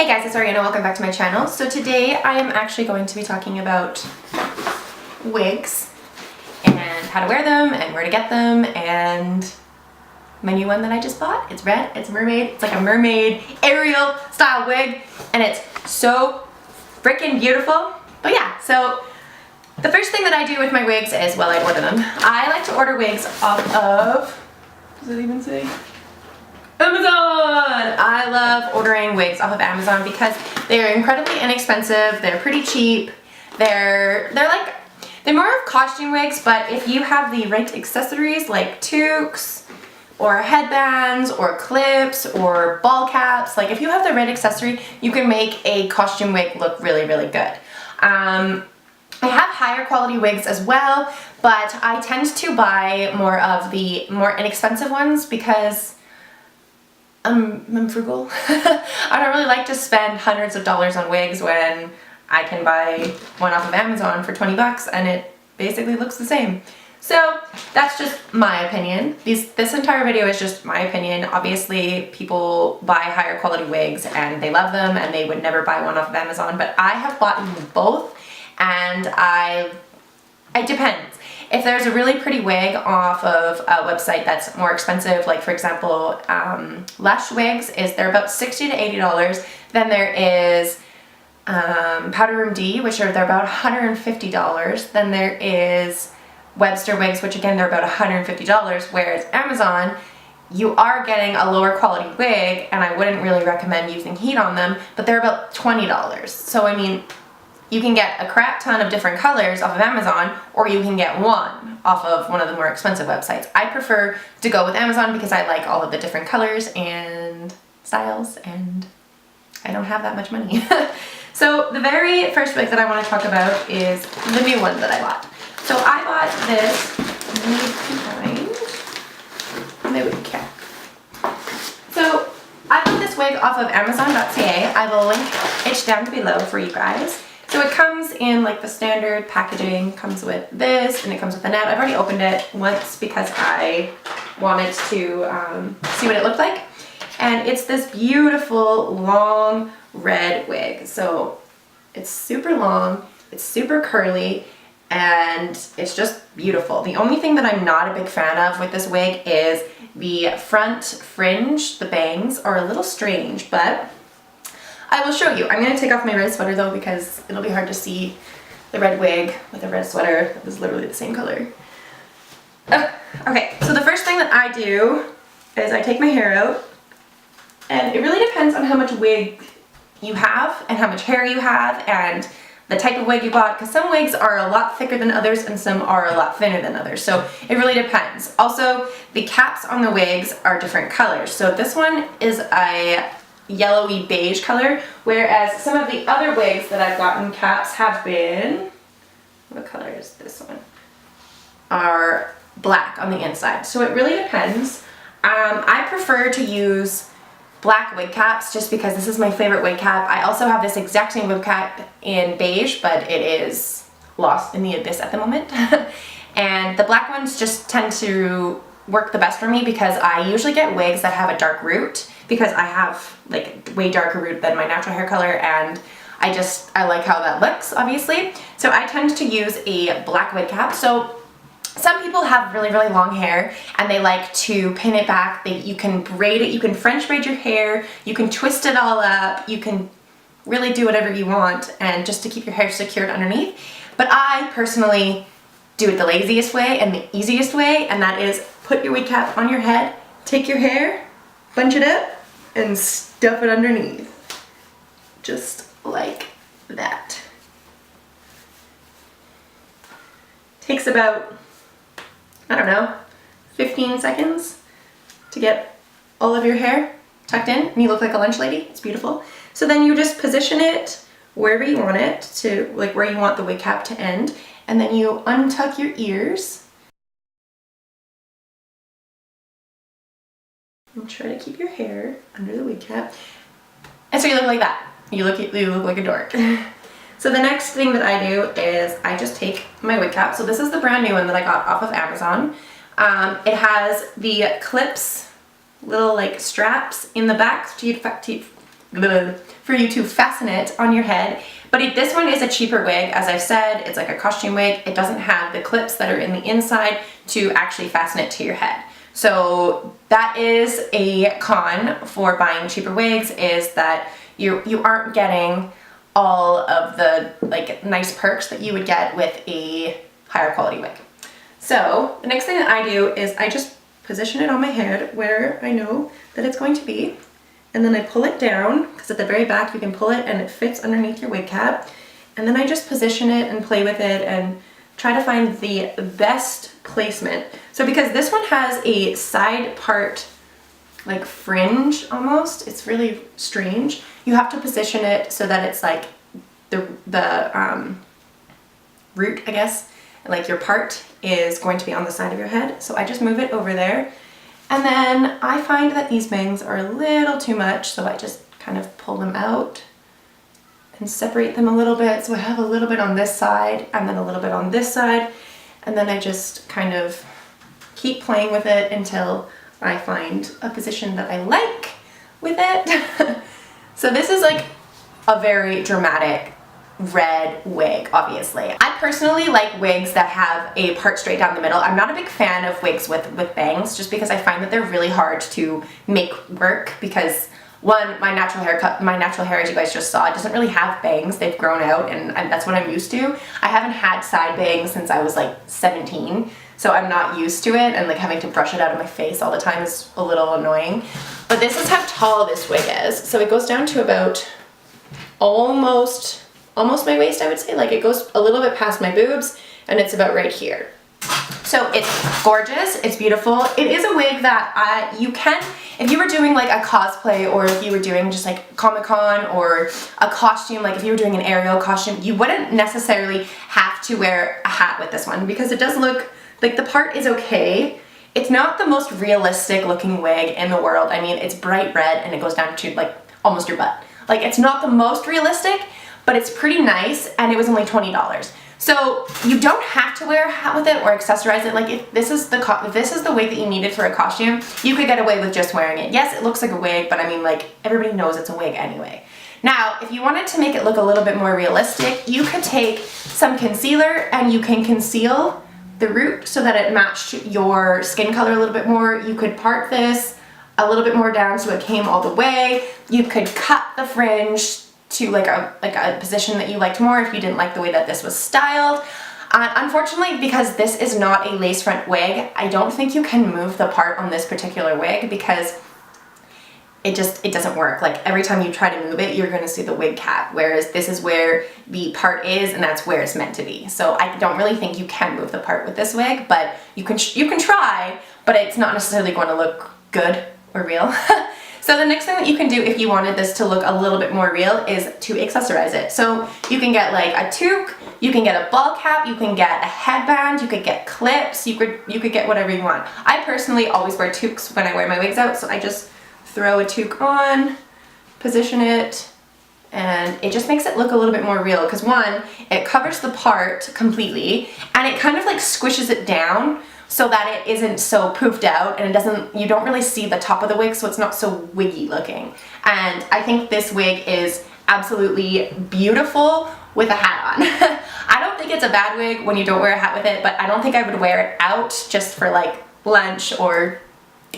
Hey guys, it's Ariana. Welcome back to my channel. So today I am actually going to be talking about wigs and how to wear them and where to get them, and my new one that I just bought. It's red, it's a mermaid, it's like a mermaid Ariel style wig, and it's so freaking beautiful. But yeah, so the first thing that I do with my wigs is, well, I order them. I like to order wigs off of, does it even say? Amazon! I love ordering wigs off of Amazon because they're incredibly inexpensive, they're pretty cheap, they're more of costume wigs, but if you have the right accessories like toques or headbands or clips or ball caps, like if you have the right accessory, you can make a costume wig look really, really good. I have higher quality wigs as well, but I tend to buy more of the more inexpensive ones because I'm frugal. I don't really like to spend hundreds of dollars on wigs when I can buy one off of Amazon for 20 bucks and it basically looks the same. So that's just my opinion. This entire video is just my opinion. Obviously people buy higher quality wigs and they love them and they would never buy one off of Amazon, but I have bought both, and it depends. If there's a really pretty wig off of a website that's more expensive, like for example, Lush Wigs, they're about $60 to $80. Then there is Powder Room D, they're about $150. Then there is Webster Wigs, which again, they're about $150. Whereas Amazon, you are getting a lower quality wig, and I wouldn't really recommend using heat on them, but they're about $20. So I mean, you can get a crap ton of different colors off of Amazon, or you can get one off of one of the more expensive websites. I prefer to go with Amazon because I like all of the different colors and styles, and I don't have that much money. So the very first wig that I want to talk about is the new one that I bought. So I bought this, my Wig Cap. So I bought this wig off of Amazon.ca. I will link it down below for you guys. So it comes in like the standard packaging, comes with this, and it comes with a net. I've already opened it once because I wanted to see what it looked like. And it's this beautiful long red wig. So it's super long, it's super curly, and it's just beautiful. The only thing that I'm not a big fan of with this wig is the front fringe. The bangs are a little strange, but I will show you. I'm going to take off my red sweater though because it'll be hard to see the red wig with a red sweater that is literally the same color. Okay, so the first thing that I do is I take my hair out, and it really depends on how much wig you have and how much hair you have and the type of wig you bought, because some wigs are a lot thicker than others and some are a lot thinner than others, so it really depends. Also, the caps on the wigs are different colors. So this one is a yellowy beige color, whereas some of the other wigs that I've gotten caps have been, what color is this one? Are black on the inside. So it really depends. I prefer to use black wig caps just because this is my favorite wig cap. I also have this exact same wig cap in beige, but it is lost in the abyss at the moment. And the black ones just tend to work the best for me because I usually get wigs that have a dark root, because I have like way darker root than my natural hair color, and I like how that looks, obviously. So I tend to use a black wig cap. So some people have really, really long hair and they like to pin it back. You can braid it, you can French braid your hair, you can twist it all up, you can really do whatever you want, and just to keep your hair secured underneath. But I personally do it the laziest way and the easiest way, and that is put your wig cap on your head, take your hair, bunch it up, and stuff it underneath. Just like that. Takes about, I don't know, 15 seconds to get all of your hair tucked in, and you look like a lunch lady. It's beautiful. So then you just position it wherever you want it to, like where you want the wig cap to end, and then you untuck your ears and try to keep your hair under the wig cap. And so you look like that. You look like a dork. So the next thing that I do is I just take my wig cap. So this is the brand new one that I got off of Amazon. It has the clips, little like straps in the back to for you to fasten it on your head. But this one is a cheaper wig. As I've said, it's like a costume wig. It doesn't have the clips that are in the inside to actually fasten it to your head. So that is a con for buying cheaper wigs, is that you aren't getting all of the like nice perks that you would get with a higher quality wig. So the next thing that I do is I just position it on my head where I know that it's going to be, and then I pull it down, because at the very back you can pull it and it fits underneath your wig cap, and then I just position it and play with it and try to find the best placement. So because this one has a side part like fringe almost, it's really strange, you have to position it so that it's like the root, I guess, like your part is going to be on the side of your head. So I just move it over there, and then I find that these bangs are a little too much, so I just kind of pull them out and separate them a little bit. So I have a little bit on this side and then a little bit on this side, and then I just kind of keep playing with it until I find a position that I like with it. So this is like a very dramatic red wig, obviously. I personally like wigs that have a part straight down the middle. I'm not a big fan of wigs with bangs, just because I find that they're really hard to make work, because one, my natural hair, as you guys just saw, it doesn't really have bangs. They've grown out, and that's what I'm used to. I haven't had side bangs since I was like 17, so I'm not used to it, and like having to brush it out of my face all the time is a little annoying. But this is how tall this wig is. So it goes down to about almost my waist, I would say. Like it goes a little bit past my boobs, and it's about right here. So it's gorgeous, it's beautiful. It is a wig that you can, if you were doing like a cosplay, or if you were doing just like Comic-Con or a costume, like if you were doing an Ariel costume, you wouldn't necessarily have to wear a hat with this one, because it does look like the part is okay. It's not the most realistic looking wig in the world. I mean, it's bright red and it goes down to like almost your butt. Like it's not the most realistic, but it's pretty nice, and it was only $20. So you don't have to wear a hat with it or accessorize it. Like if this is the wig that you needed for a costume, you could get away with just wearing it. Yes, it looks like a wig, but I mean, like, everybody knows it's a wig anyway. Now, if you wanted to make it look a little bit more realistic, you could take some concealer and you can conceal the root so that it matched your skin color a little bit more. You could part this a little bit more down so it came all the way. You could cut the fringe to like a position that you liked more if you didn't like the way that this was styled. Unfortunately, because this is not a lace front wig, I don't think you can move the part on this particular wig, because it doesn't work. Like every time you try to move it, you're gonna see the wig cap, whereas this is where the part is, and that's where it's meant to be. So I don't really think you can move the part with this wig, but you can try, but it's not necessarily going to look good or real. So the next thing that you can do if you wanted this to look a little bit more real is to accessorize it. So you can get like a toque, you can get a ball cap, you can get a headband, you could get clips, you could get whatever you want. I personally always wear toques when I wear my wigs out, so I just throw a toque on, position it, and it just makes it look a little bit more real, because one, it covers the part completely, and it kind of like squishes it down so that it isn't so poofed out, and you don't really see the top of the wig, so it's not so wiggy looking. And I think this wig is absolutely beautiful with a hat on. I don't think it's a bad wig when you don't wear a hat with it, but I don't think I would wear it out just for like lunch or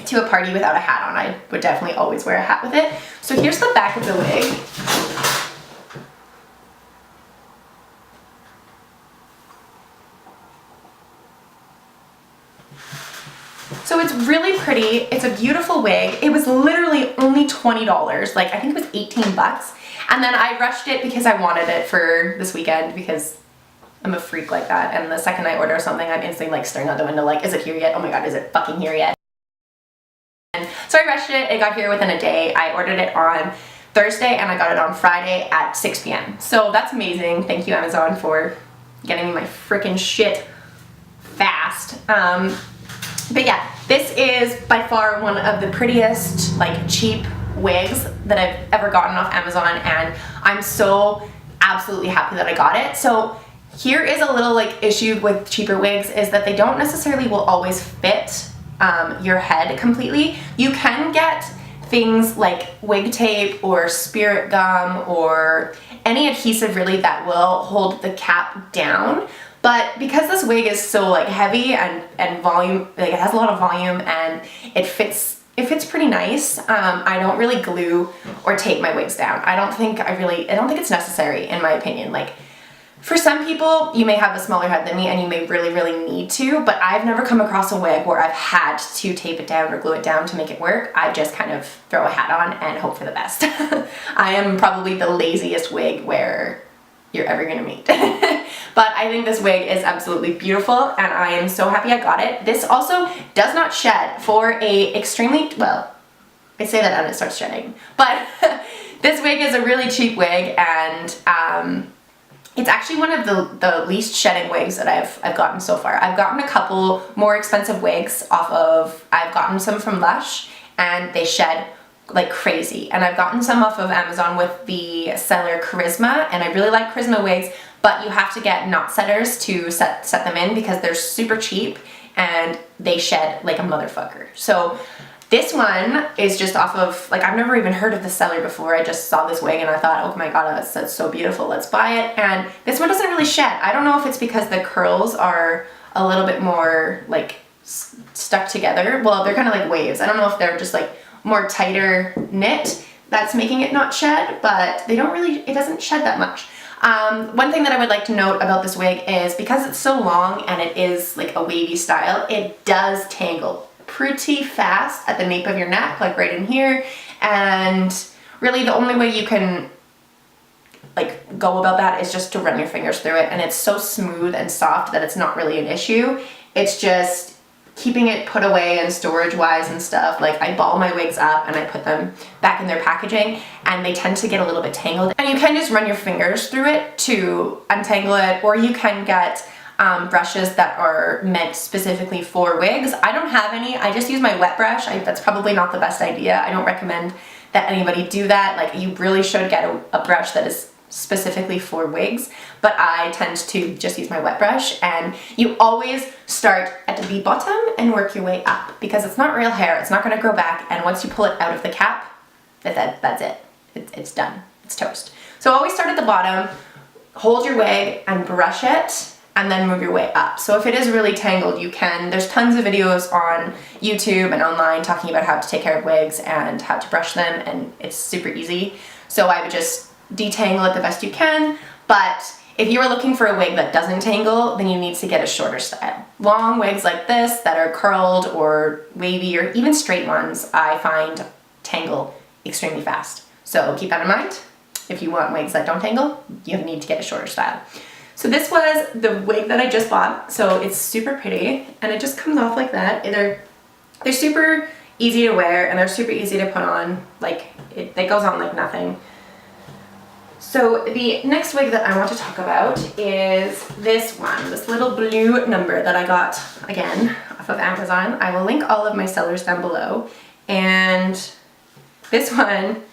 to a party without a hat on. I would definitely always wear a hat with it. So here's the back of the wig. So it's really pretty. It's a beautiful wig. It was literally only $20. Like I think it was 18 bucks. And then I rushed it because I wanted it for this weekend, because I'm a freak like that. And the second I order something, I'm instantly like staring out the window like, is it here yet? Oh my God, is it fucking here yet? And so I rushed it. It got here within a day. I ordered it on Thursday and I got it on Friday at 6 p.m. So that's amazing. Thank you, Amazon, for getting me my freaking shit fast. But yeah, this is by far one of the prettiest, like, cheap wigs that I've ever gotten off Amazon, and I'm so absolutely happy that I got it. So here is a little like issue with cheaper wigs, is that they don't necessarily will always fit your head completely. You can get things like wig tape or spirit gum or any adhesive really that will hold the cap down. But because this wig is so like heavy and volume, like it has a lot of volume and it fits pretty nice, I don't really glue or tape my wigs down. I don't think it's necessary, in my opinion. Like, for some people, you may have a smaller head than me and you may really need to, but I've never come across a wig where I've had to tape it down or glue it down to make it work. I just kind of throw a hat on and hope for the best. I am probably the laziest wig wearer you're ever gonna meet. But I think this wig is absolutely beautiful and I am so happy I got it. This also does not shed for a extremely, well, I say that and it starts shedding, but this wig is a really cheap wig and it's actually one of the least shedding wigs that I've gotten so far. I've gotten a couple more expensive wigs I've gotten some from Lush and they shed like crazy. And I've gotten some off of Amazon with the seller Charisma, and I really like Charisma wigs, but you have to get knot setters to set them in because they're super cheap and they shed like a motherfucker. So this one is just off of, like, I've never even heard of the seller before. I just saw this wig and I thought, oh my god, that's so beautiful, let's buy it. And this one doesn't really shed. I don't know if it's because the curls are a little bit more like stuck together. Well, they're kind of like waves. I don't know if they're just like more tighter knit that's making it not shed, but it doesn't shed that much. One thing that I would like to note about this wig is because it's so long and it is like a wavy style, it does tangle pretty fast at the nape of your neck, like right in here. And really the only way you can like go about that is just to run your fingers through it, and it's so smooth and soft that it's not really an issue. It's just keeping it put away and storage wise and stuff. Like, I ball my wigs up and I put them back in their packaging and they tend to get a little bit tangled, and you can just run your fingers through it to untangle it, or you can get brushes that are meant specifically for wigs. I don't have any. I just use my wet brush. That's probably not the best idea. I don't recommend that anybody do that. Like, you really should get a brush that is specifically for wigs, but I tend to just use my wet brush. And you always start at the bottom and work your way up because it's not real hair. It's not going to grow back, and once you pull it out of the cap, that's it. It's done. It's toast. So always start at the bottom, hold your wig and brush it, and then move your way up. So if it is really tangled, there's tons of videos on YouTube and online talking about how to take care of wigs and how to brush them, and it's super easy. So I would just detangle it the best you can, but if you are looking for a wig that doesn't tangle, then you need to get a shorter style. Long wigs like this that are curled or wavy or even straight ones, I find tangle extremely fast. So keep that in mind. If you want wigs that don't tangle, you need to get a shorter style. So this was the wig that I just bought. So it's super pretty and it just comes off like that. They're super easy to wear and they're super easy to put on. Like, it goes on like nothing. So the next wig that I want to talk about is this one, this little blue number that I got, again, off of Amazon. I will link all of my sellers down below. And this one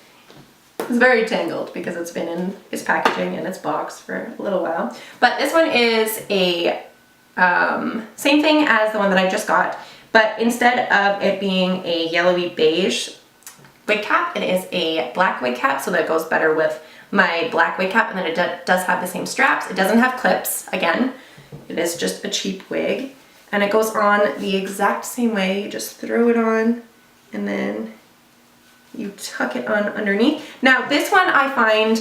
is very tangled because it's been in its packaging and its box for a little while. But this one is a same thing as the one that I just got, but instead of it being a yellowy beige wig cap, it is a black wig cap, so that goes better with my black wig cap, and then it does have the same straps. It doesn't have clips, again. It is just a cheap wig, and it goes on the exact same way. You just throw it on, and then you tuck it on underneath. Now this one I find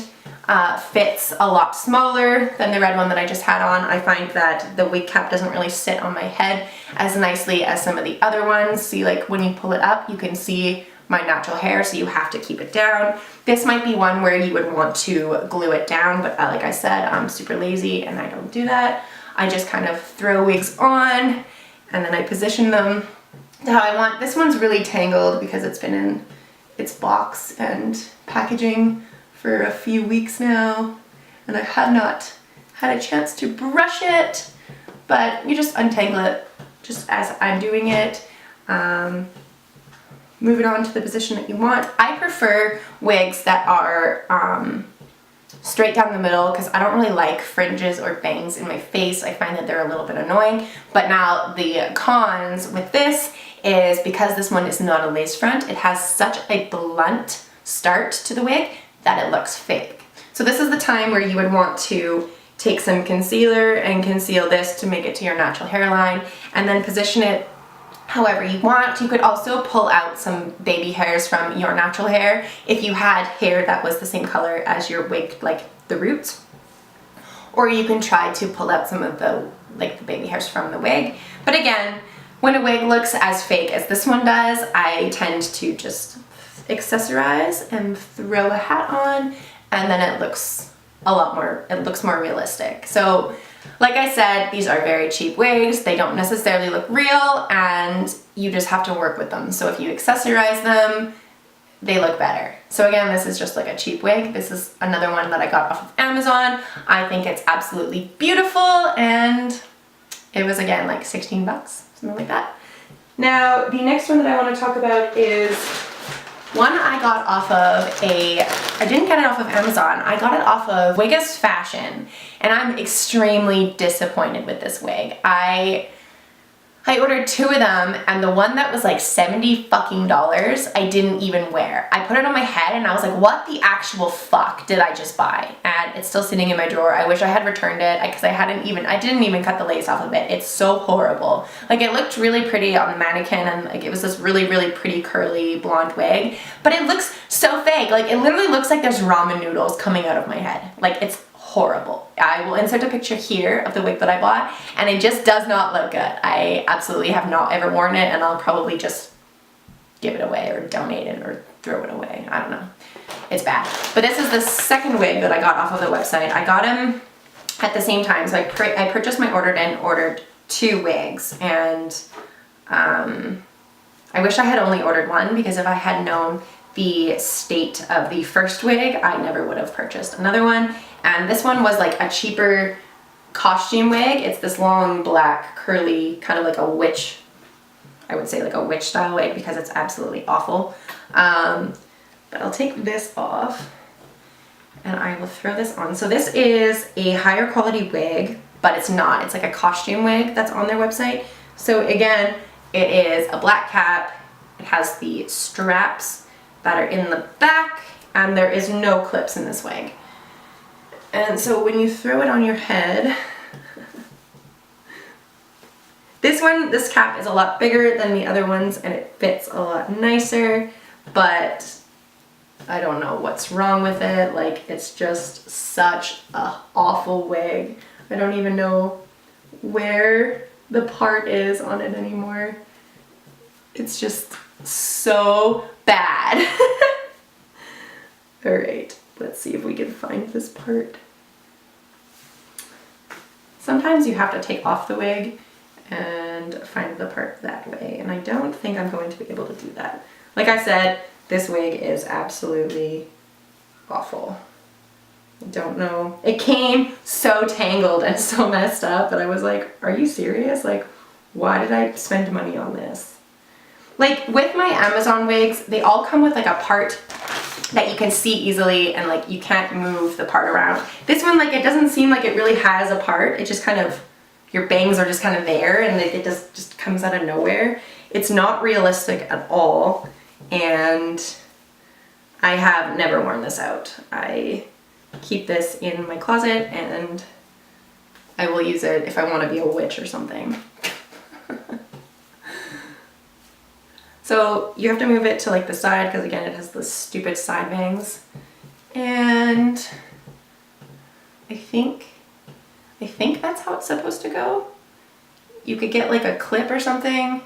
fits a lot smaller than the red one that I just had on. I find that the wig cap doesn't really sit on my head as nicely as some of the other ones. See, like when you pull it up, you can see my natural hair, so you have to keep it down. This might be one where you would want to glue it down, but like I said, I'm super lazy and I don't do that. I just kind of throw wigs on and then I position them to how I want. This one's really tangled because it's been in its box and packaging for a few weeks now, and I have not had a chance to brush it, but you just untangle it just as I'm doing it. Move it on to the position that you want. I prefer wigs that are straight down the middle because I don't really like fringes or bangs in my face. I find that they're a little bit annoying. But now the cons with this is because this one is not a lace front, it has such a blunt start to the wig that it looks fake. So this is the time where you would want to take some concealer and conceal this to make it to your natural hairline, and then position it however you want. You could also pull out some baby hairs from your natural hair if you had hair that was the same color as your wig, like the roots. Or you can try to pull out some of the baby hairs from the wig. But again, when a wig looks as fake as this one does, I tend to just accessorize and throw a hat on, and then it looks more realistic. So like I said, these are very cheap wigs. They don't necessarily look real, and you just have to work with them. So if you accessorize them, they look better. So again, this is just like a cheap wig. This is another one that I got off of Amazon. I think it's absolutely beautiful, and it was again like 16 bucks, something like that. Now, the next one that I want to talk about is one I got off of I didn't get it off of Amazon, I got it off of Wigs Fashion, and I'm extremely disappointed with this wig. I ordered 2 of them, and the one that was like $70 fucking I didn't even wear. I put it on my head and I was like, what the actual fuck did I just buy? And it's still sitting in my drawer. I wish I had returned it because I didn't even cut the lace off of it. It's so horrible. Like, it looked really pretty on the mannequin, and like it was this really, really pretty curly blonde wig, but it looks so fake. Like, it literally looks like there's ramen noodles coming out of my head. Like, it's horrible. I will insert a picture here of the wig that I bought, and it just does not look good. I absolutely have not ever worn it, and I'll probably just give it away or donate it or throw it away. I don't know. It's bad. But this is the second wig that I got off of the website. I got them at the same time. So I purchased my order and ordered 2 wigs, and I wish I had only ordered one, because if I had known the state of the first wig, I never would have purchased another one. And this one was like a cheaper costume wig. It's this long black curly, kind of like a witch, I would say like a witch style wig, because it's absolutely awful. But I'll take this off and I will throw this on. So this is a higher quality wig, but it's not. It's like a costume wig that's on their website. So again, it is a black cap. It has the straps that are in the back, and there is no clips in this wig. And so when you throw it on your head, this cap is a lot bigger than the other ones, and it fits a lot nicer, but I don't know what's wrong with it. Like, it's just such a awful wig. I don't even know where the part is on it anymore. It's just so bad. All right, let's see if we can find this part. Sometimes you have to take off the wig and find the part that way, and I don't think I'm going to be able to do that. Like I said, this wig is absolutely awful. I don't know. It came so tangled and so messed up that I was like, are you serious? Like, why did I spend money on this? Like, with my Amazon wigs, they all come with like a part that you can see easily, and like you can't move the part around. This one, like, it doesn't seem like it really has a part. It just kind of, your bangs are just kind of there, and it just comes out of nowhere. It's not realistic at all, and I have never worn this out. I keep this in my closet, and I will use it if I want to be a witch or something. So you have to move it to like the side, because again, it has the stupid side bangs. And I think that's how it's supposed to go. You could get like a clip or something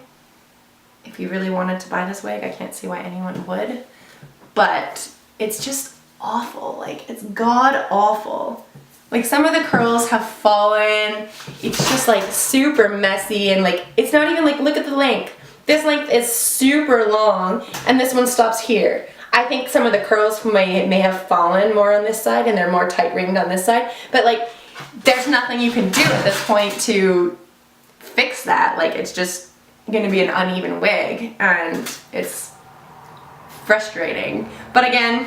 if you really wanted to buy this wig. I can't see why anyone would, but it's just awful. Like, it's god awful. Like, some of the curls have fallen. It's just like super messy, and like, it's not even like, look at the length. This length is super long, and this one stops here. I think some of the curls may have fallen more on this side, and they're more tight ringed on this side, but like, there's nothing you can do at this point to fix that. Like, it's just gonna be an uneven wig, and it's frustrating. But again,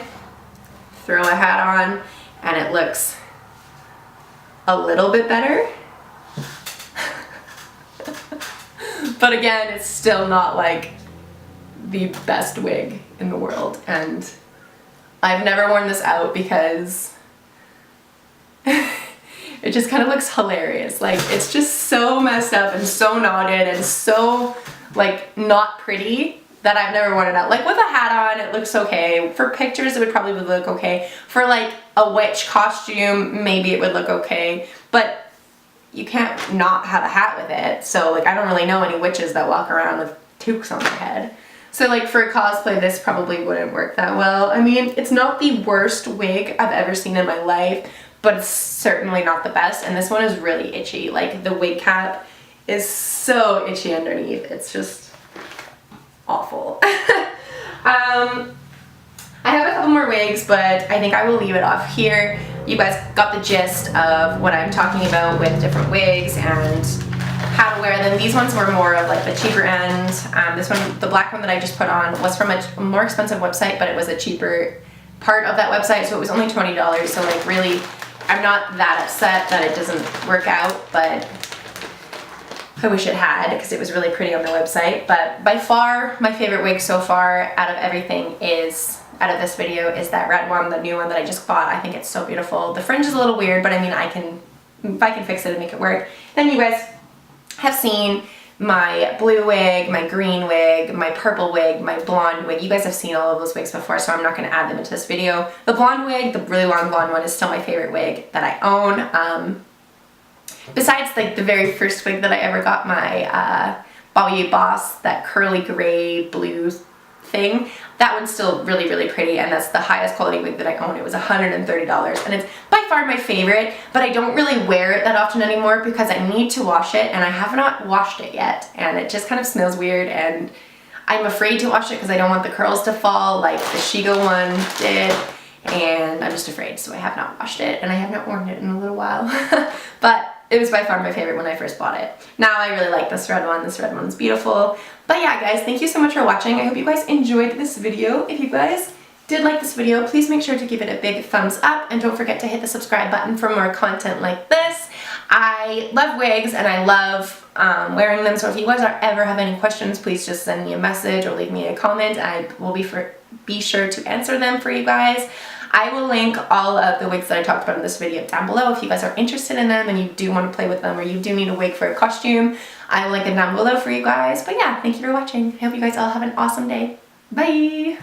throw a hat on and it looks a little bit better. But again, it's still not like the best wig in the world, and I've never worn this out because it just kind of looks hilarious. Like, it's just so messed up and so knotted and so like not pretty that I've never worn it out. Like, with a hat on, it looks okay. For pictures, it would probably look okay. For like a witch costume, maybe it would look okay, but you can't not have a hat with it. So like, I don't really know any witches that walk around with toques on their head. So like, for cosplay, this probably wouldn't work that well. I mean, it's not the worst wig I've ever seen in my life, but it's certainly not the best, and this one is really itchy. Like, the wig cap is so itchy underneath. It's just awful. I have a couple more wigs, but I think I will leave it off here. You guys got the gist of what I'm talking about with different wigs and how to wear them. These ones were more of like the cheaper end. This one, the black one that I just put on, was from a more expensive website, but it was a cheaper part of that website, so it was only $20. So like, really, I'm not that upset that it doesn't work out, but I wish it had, because it was really pretty on the website. But by far, my favorite wig so far out of everything is, out of this video, is that red one, the new one that I just bought. I think it's so beautiful. The fringe is a little weird, but I mean, if I can fix it and make it work. Then you guys have seen my blue wig, my green wig, my purple wig, my blonde wig. You guys have seen all of those wigs before, so I'm not going to add them into this video. The blonde wig, the really long blonde one, is still my favorite wig that I own. Besides like the very first wig that I ever got, my Bobby Boss, that curly gray blue thing, that one's still really, really pretty, and that's the highest quality wig that I own. It was $130, and it's by far my favorite, but I don't really wear it that often anymore because I need to wash it, and I have not washed it yet, and it just kind of smells weird, and I'm afraid to wash it because I don't want the curls to fall like the Shigo one did, and I'm just afraid, so I have not washed it, and I have not worn it in a little while. But it was by far my favorite when I first bought it. Now I really like this red one. This red one's beautiful. But yeah, guys, thank you so much for watching. I hope you guys enjoyed this video. If you guys did like this video, please make sure to give it a big thumbs up, and don't forget to hit the subscribe button for more content like this. I love wigs, and I love wearing them, so if you guys ever have any questions, please just send me a message or leave me a comment. I will be sure to answer them for you guys. I will link all of the wigs that I talked about in this video down below if you guys are interested in them and you do want to play with them, or you do need a wig for a costume. I will link it down below for you guys. But yeah, thank you for watching. I hope you guys all have an awesome day. Bye!